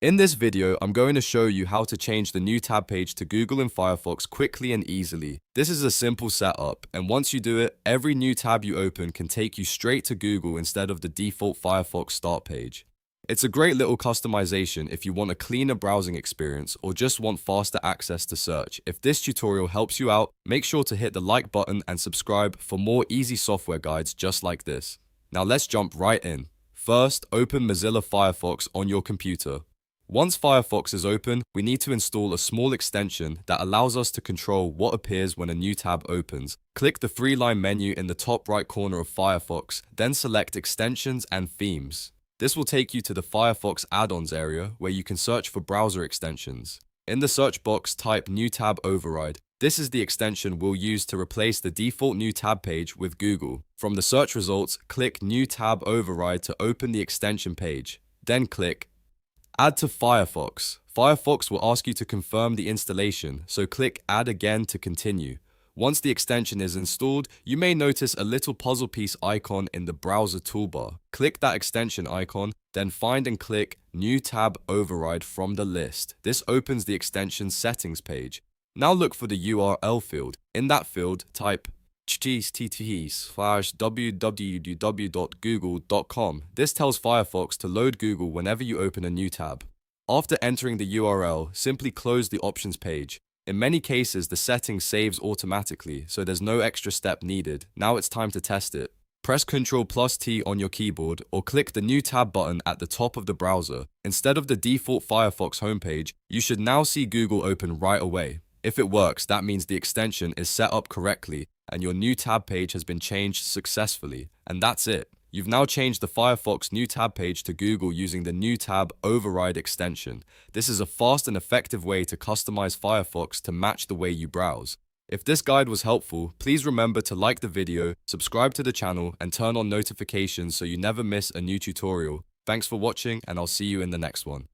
In this video, I'm going to show you how to change the new tab page to Google in Firefox quickly and easily. This is a simple setup, and once you do it, every new tab you open can take you straight to Google instead of the default Firefox start page. It's a great little customization if you want a cleaner browsing experience or just want faster access to search. If this tutorial helps you out, make sure to hit the like button and subscribe for more easy software guides just like this. Now let's jump right in. First, open Mozilla Firefox on your computer. Once Firefox is open, we need to install a small extension that allows us to control what appears when a new tab opens. Click the three-line menu in the top right corner of Firefox, then select Extensions and Themes. This will take you to the Firefox Add-ons area where you can search for browser extensions. In the search box, type New Tab Override. This is the extension we'll use to replace the default new tab page with Google. From the search results, click New Tab Override to open the extension page. Then click Add to Firefox. Firefox will ask you to confirm the installation, so click Add again to continue. Once the extension is installed, you may notice a little puzzle piece icon in the browser toolbar. Click that extension icon, then find and click New Tab Override from the list. This opens the extension settings page. Now look for the URL field. In that field, type https://www.google.com. This tells Firefox to load Google whenever you open a new tab. After entering the URL, simply close the options page. In many cases, the settings saves automatically, so there's no extra step needed. Now it's time to test it. Press Ctrl+T on your keyboard or click the new tab button at the top of the browser. Instead of the default Firefox homepage, you should now see Google open right away. If it works, that means the extension is set up correctly and your new tab page has been changed successfully. And that's it. You've now changed the Firefox new tab page to Google using the new tab override extension. This is a fast and effective way to customize Firefox to match the way you browse. If this guide was helpful, please remember to like the video, subscribe to the channel, and turn on notifications so you never miss a new tutorial. Thanks for watching, and I'll see you in the next one.